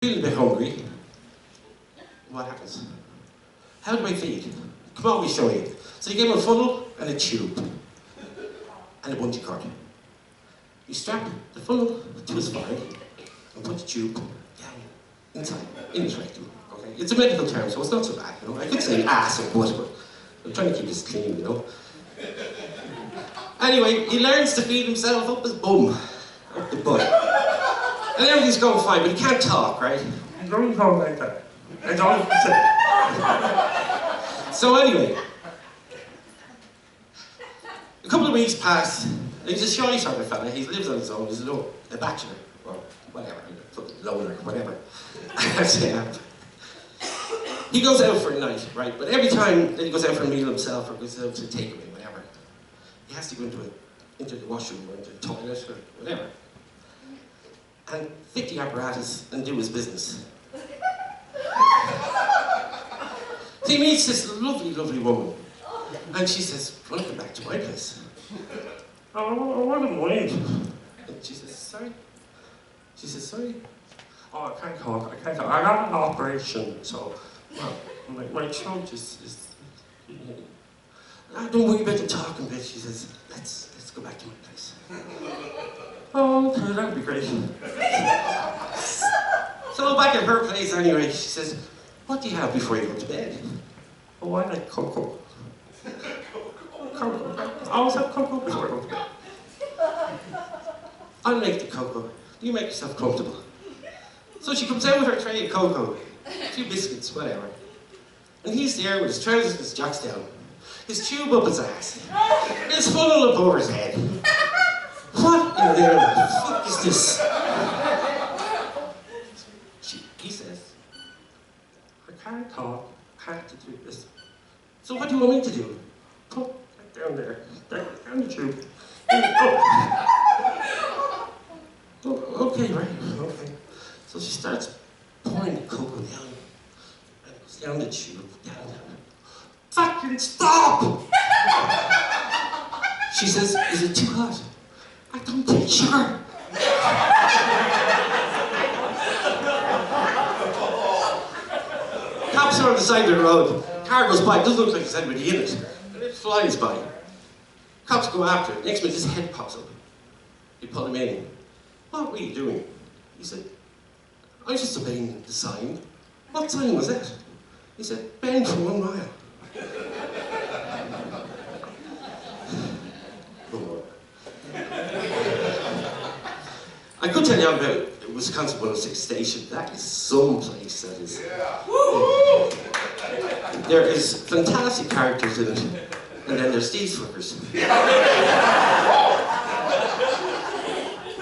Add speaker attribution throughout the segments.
Speaker 1: Feeling a bit hungry. What happens? How do I feed? Come on, we show you. So you give him a funnel and a tube. And a bungee cord. You strap the funnel to his forehead and put the tube down inside, in his rectum. Okay? It's a medical term, so it's not so bad, you know. I could say ass or butt, but I'm trying to keep this clean, you know. Anyway, he learns to feed himself up his bum, up the butt. And everything's going fine, but he can't talk, right? He's only talking like that. That's all he can say. So anyway, a couple of weeks pass. He's a shy sort of fella. He lives on his own. He's a bachelor, or whatever, loner, whatever. He goes out for a night, right? But every time that he goes out for a meal himself or goes out to take away, whatever, he has to go into the washroom or into the toilet or whatever, and fit the apparatus and do his business. So he meets this lovely, lovely woman, and she says, "Welcome back to my place." "Oh, I want to wait." And she says, "Sorry?" She says, "Sorry? Oh, I can't talk, I can't talk. I got an operation, so well, my throat is don't worry about the talking bit." She says, let's go back to my place." "Oh, okay, that'd be great." So back at her place anyway, she says, "What do you have before you go to bed?" "Oh, I like cocoa." "Cocoa? I always have cocoa before I go to bed." "I'll make the cocoa. You make yourself comfortable." So she comes out with her tray of cocoa, a few biscuits, whatever. And he's there with his trousers and his jocks down, his tube up his ass, his funnel up over his head. What in the fuck is this? He says, "I can't talk, I have to do this. So what do you want me to do?" "Put that down there, down the tube." "Oh, okay, right, okay." So she starts pouring the cocoa down, and it goes down the tube, down. "Fucking stop!" She says, "Is it too hot?" "I don't take sugar." Cops are on the side of the road. Car goes by, it doesn't look like there's anybody in it. And it flies by. Cops go after it. Next minute, his head pops up. They pull him in. "What were you doing?" He said, "I was just obeying the sign." "What sign was that?" He said, "Bend for 1 mile." I could tell you about Wisconsin 106 station. That is some place, that is. There is fantastic characters in it, and then there's these fuckers.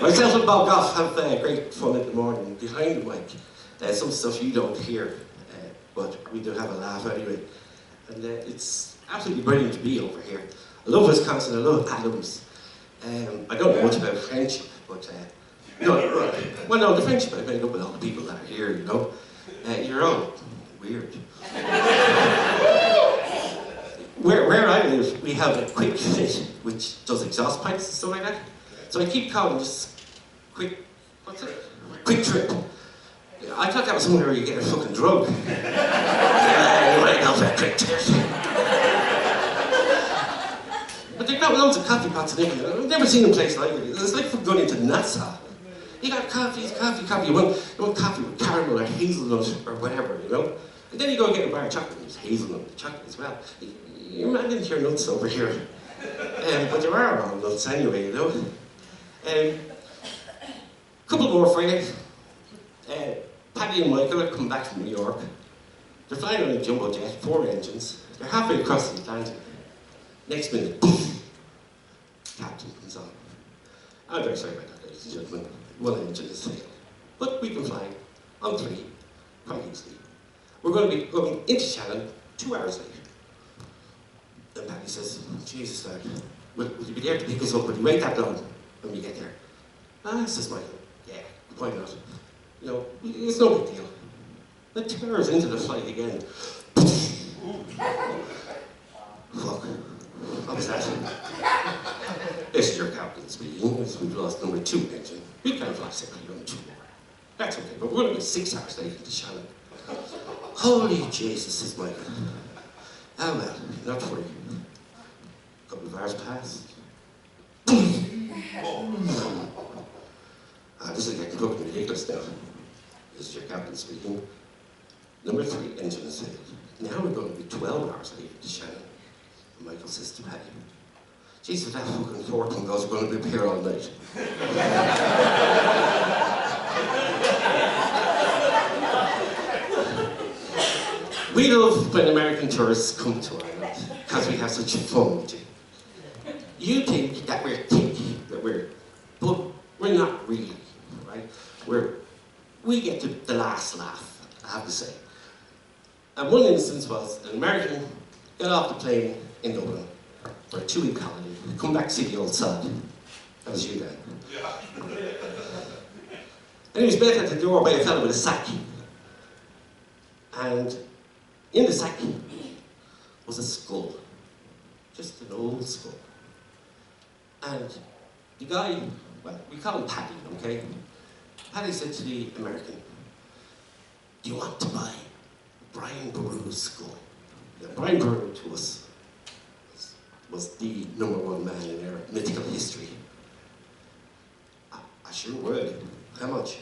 Speaker 1: Myself and Bob Goff have great fun in the morning behind the mic. Some stuff you don't hear, but we do have a laugh anyway. And it's absolutely brilliant to be over here. I love Wisconsin, I love Adams. I don't know much about friendship, but no, well, no, the friendship I've made up with all the people that are here, you know. You're all weird. Where I live, we have a quick fit, which does exhaust pipes and stuff like that. So I keep calling this quick trip. I thought that was somewhere where you get a fucking drug. Yeah, you might know that quick trip. But they've got loads of coffee pots in England. I've never seen a place like it. It's like from going into Nassau. You got coffee. You want coffee with caramel or hazelnut or whatever, you know? And then you go get a bar of chocolate, there's hazelnut chocolate as well. You're not into your nuts over here. But there are all nuts anyway, you know? Couple more for you. Paddy and Michael are coming back from New York. They're flying on a jumbo jet, 4 engines. They're halfway across the Atlantic. Next minute, poof, captain comes on. I'm very sorry about that, ladies and gentlemen. 1 engine is failed. But we can fly on 3, quite easily. We're going to be going into Shannon 2 hours later. Then Paddy says, "Jesus, Dad, will you be there to pick us up? Will you wait that long when we get there?" "Ah," says Michael, "yeah, why not? You know, it's no big deal." The 2 hours into the flight again. Fuck. What was that? "This is your captain speaking. We've lost number 2 engine. We can't fly separately on 2 more." That's okay, but we're going to be 6 hours late to Shannon. Holy Jesus, says Michael. Oh well, not for you. A couple of hours passed. This is getting fucking ridiculous now. This is your captain speaking. Number 3, engine is failed. Now we're going to be 12 hours late to Shannon. And Michael says to Paddy, Jesus, that fucking fourth one goes, we're going to be here all night. We love when American tourists come to Ireland because we have such fun with you. You think that we're thick, but we're not really, right? We get the last laugh, I have to say. And one instance was an American got off the plane in Dublin for a 2-week holiday, come back to see the old sod. That was you then. Yeah. And he was met at the door by a fellow with a sack. And in the sack was a skull, just an old skull. And the guy, well, we call him Paddy, okay? Paddy said to the American, do you want to buy Brian Boru's skull? Now, Brian Boru to us was the #1 man in our mythical history. I sure would. How much?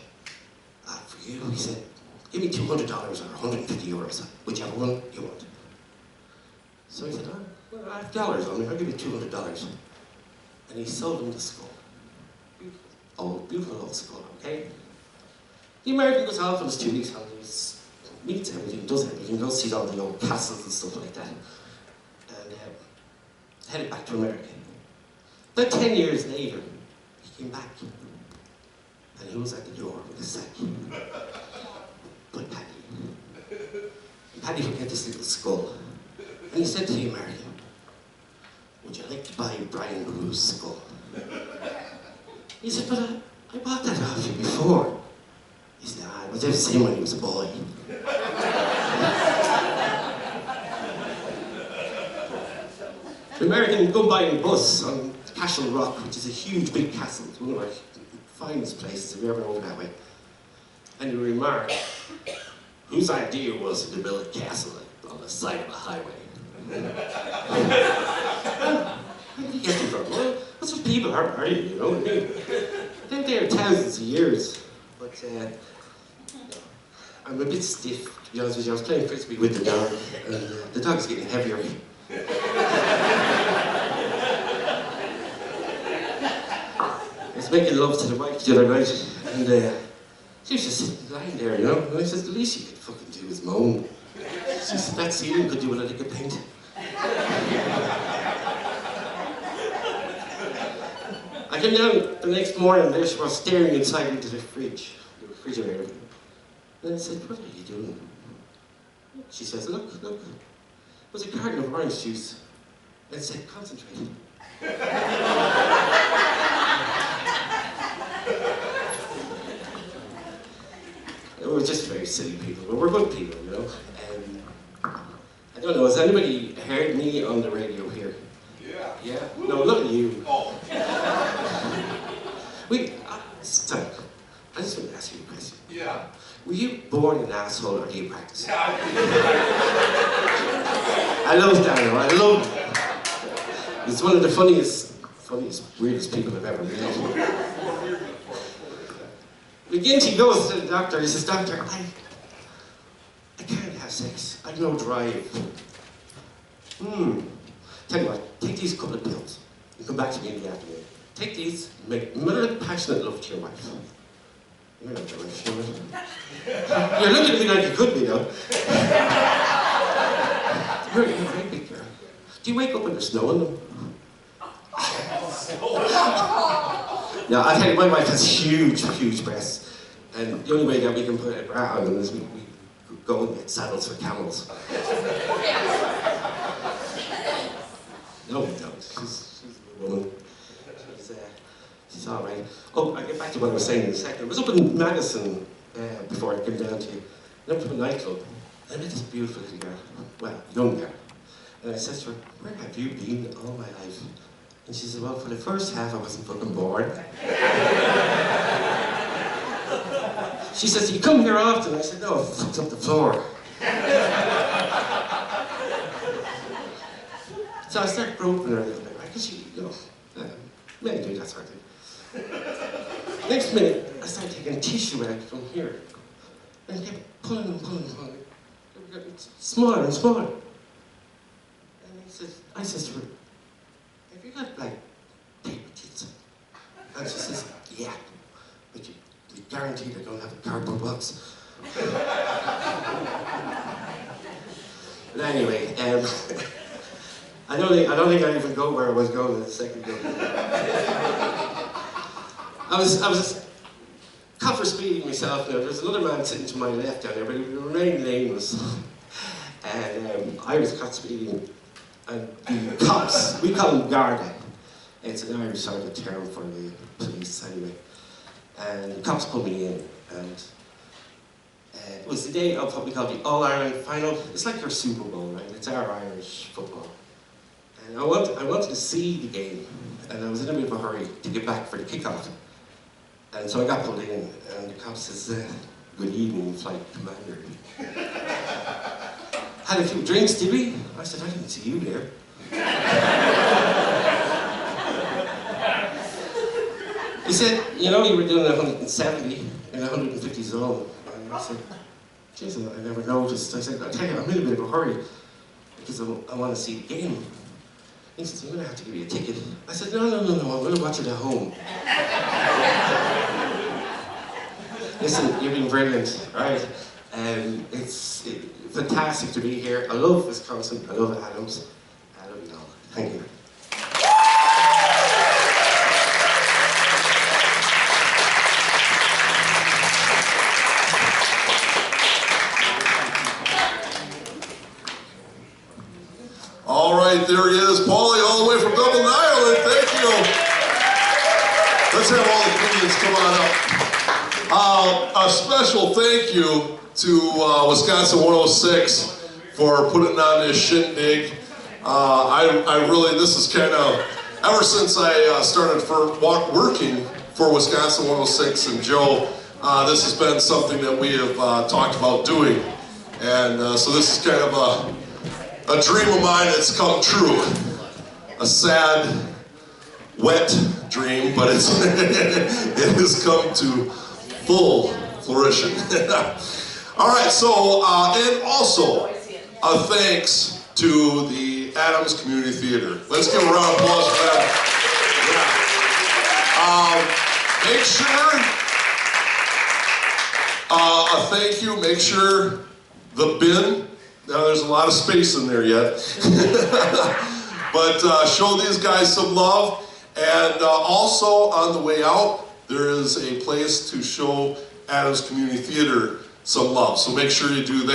Speaker 1: For you, he said, give me $200 or €150, whichever one you want. So he said, well, I have dollars on me, I'll give you $200. And he sold him the skull. Beautiful old skull, okay? The American goes off on his 2 weeks holidays, meets everything, does everything, goes see all the old castles and stuff like that, and headed back to America. About 10 years later, he came back, and he was at the door with a sack. But Paddy looked at this little skull, and he said to the American, would you like to buy Brian Boru's skull? He said, but I bought that off you before. He said, it was the same when he was a boy. The American go by in a bus on Cashel Rock, which is a huge big castle. It's one of our finest places if you ever over that way. And he remarked, whose idea was to build a castle on the side of a highway? Where did he get it from? Well, what sort of people are you, you know what I mean? They're there thousands of years. But I'm a bit stiff, to be honest with you. I was playing frisbee with the dog, and the dog's getting heavier. I was making love to the wife the other night, and she was just sitting lying there, you know? And I said, the least you could fucking do is moan. She said, that ceiling could do with a lick of paint. I came down the next morning, there she was staring inside into the fridge, the refrigerator. And I said, what are you doing? She says, look, it was a carton of orange juice. And it said, concentrate. We're just very silly people, but we're good people, you know? And I don't know, has anybody heard me on the radio here? Yeah. Yeah? No, not you. Oh. Sorry, I just want to ask you a question. Yeah. Were you born an asshole or do you practice? Yeah. I love Daniel, I love him. He's one of the funniest, weirdest people I've ever met. McGinty goes to the doctor, he says, doctor, I can't have sex, I've no drive. Tell you what, take these couple of pills, and come back to me in the afternoon. Take these, and make mad, passionate love to your wife. You're not your wife, you're looking at me like you could be, though. You're a very big girl. Do you wake up when there's snow on them? Now, I tell you, my wife has huge breasts, and the only way that we can put a bra on them is we go and get saddles for camels. No, we don't. She's a woman. She's all right. Oh, I'll get back to what I was saying in a second. I was up in Madison before I came down to you. I went to a nightclub, and I met this beautiful little girl, well, young girl. And I said to her, where have you been all my life? And she said, well, for the first half, I wasn't fucking bored. She says, "You come here often?" I said, "No, it fucks up the floor." So I started groping her a little bit, right? Because men do that sort of thing. Next minute, I started taking tissue out from here. And I kept pulling and pulling and pulling. They were getting smaller and smaller. And I says to her, "Have you got, like, paper tits?" And she says, "Yeah, but you guaranteed I don't have a cardboard box." But anyway, I don't think I even go where I was going in a second ago. I was caught for speeding myself now. There's another man sitting to my left down there, but he remained nameless. And I was caught speeding. And the cops, we call them Garda. It's an Irish sort of term for the police anyway. And the cops pulled me in. And it was the day of what we call the All-Ireland final. It's like your Super Bowl, right? It's our Irish football. And I wanted to see the game, and I was in a bit of a hurry to get back for the kickoff. And so I got pulled in, and the cop says, "Good evening, flight commander." "Had a few drinks, did we?" I said, "I didn't see you there." He said, "You know, you were doing 170 in 150 zone." And I said, "Jeez, I never noticed." I said, "I'll tell you, I'm in a bit of a hurry because I want to see the game." He says, "I'm going to have to give you a ticket." I said, No, I'm going to watch it at home." Listen, you've been brilliant, right? It's fantastic to be here. I love Wisconsin, I love Adams, I love you all. Thank you.
Speaker 2: All right, there he is, Paulie, all the way from Dublin, Ireland. Thank you. Let's have all the comedians come on up. A special thank you to Wisconsin 106 for putting on this shindig. This is kind of, ever since I started working for Wisconsin 106 and Joe, this has been something that we have talked about doing. And so this is kind of a dream of mine that's come true. A sad, wet dream, but it has come to full fruition. All right, so, and also a thanks to the Adams Community Theater. Let's give a round of applause for them. Yeah. Make sure, a thank you, make sure the bin, now there's a lot of space in there yet, but show these guys some love. And also on the way out, there is a place to show Adams Community Theater some love. So make sure you do that.